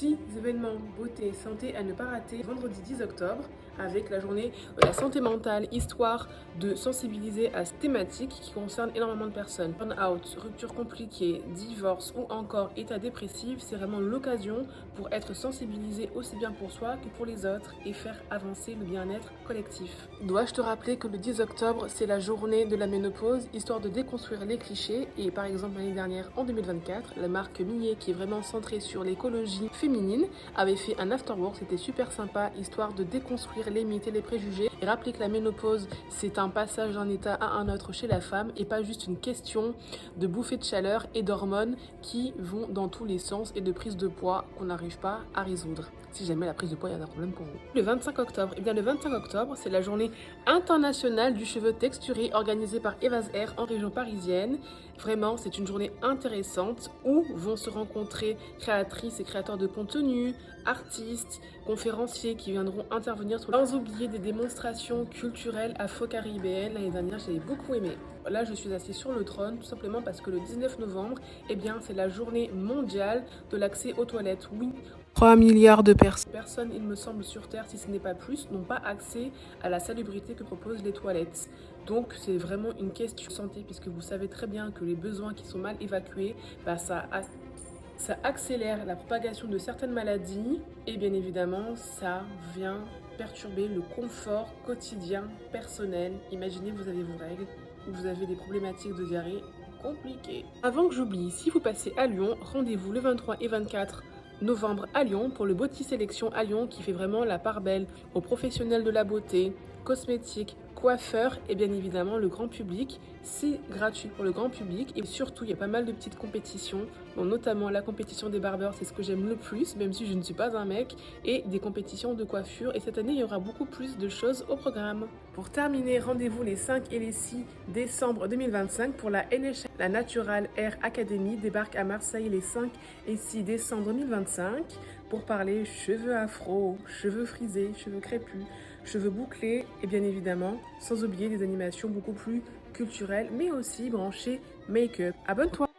6 événements beauté, santé à ne pas rater vendredi 10 octobre avec la journée la santé mentale, histoire de sensibiliser à cette thématique qui concerne énormément de personnes. Burn-out, rupture compliquée, divorce ou encore état dépressif, c'est vraiment l'occasion pour être sensibilisé aussi bien pour soi que pour les autres et faire avancer le bien-être collectif. Dois-je te rappeler que le 10 octobre, c'est la journée de la ménopause, histoire de déconstruire les clichés et par exemple l'année dernière, en 2024, la marque Millet qui est vraiment centrée sur l'écologie féminine avait fait un afterwork, c'était super sympa, histoire de déconstruire les mythes et les préjugés et rappeler que la ménopause c'est un passage d'un état à un autre chez la femme et pas juste une question de bouffée de chaleur et d'hormones qui vont dans tous les sens et de prise de poids qu'on n'arrive pas à résoudre. Si jamais la prise de poids il y a un problème pour vous. Le 25 octobre, et bien le 25 octobre c'est la journée internationale du cheveu texturé organisée par Evas Hair en région parisienne. Vraiment c'est une journée intéressante où vont se rencontrer créatrices et créateurs de contenu, artistes, conférenciers qui viendront intervenir sans oublier des démonstrations culturelles afro-caribéennes. L'année dernière, j'avais beaucoup aimé. Là, je suis assise sur le trône tout simplement parce que le 19 novembre, eh bien, c'est la journée mondiale de l'accès aux toilettes. Oui, 3 milliards de personnes, il me semble, sur Terre, si ce n'est pas plus, n'ont pas accès à la salubrité que proposent les toilettes. Donc, c'est vraiment une question de santé puisque vous savez très bien que les besoins qui sont mal évacués, ça accélère la propagation de certaines maladies et bien évidemment, ça vient perturber le confort quotidien personnel. Imaginez, vous avez vos règles ou vous avez des problématiques de diarrhée compliquées. Avant que j'oublie, si vous passez à Lyon, rendez-vous le 23 et 24 novembre à Lyon pour le Beauty Sélection à Lyon qui fait vraiment la part belle aux professionnels de la beauté, cosmétiques, coiffeurs et bien évidemment le grand public. C'est gratuit pour le grand public et surtout il y a pas mal de petites compétitions, dont notamment la compétition des barbeurs, c'est ce que j'aime le plus même si je ne suis pas un mec, et des compétitions de coiffure et cette année il y aura beaucoup plus de choses au programme. Pour terminer, rendez-vous les 5 et les 6 décembre 2025 pour la NHA, la Natural Hair Academy débarque à Marseille les 5 et 6 décembre 2025 pour parler cheveux afro, cheveux frisés, cheveux crépus, cheveux bouclés et bien évidemment sans oublier des animations beaucoup plus culturelles mais aussi branchées make-up. Abonne-toi!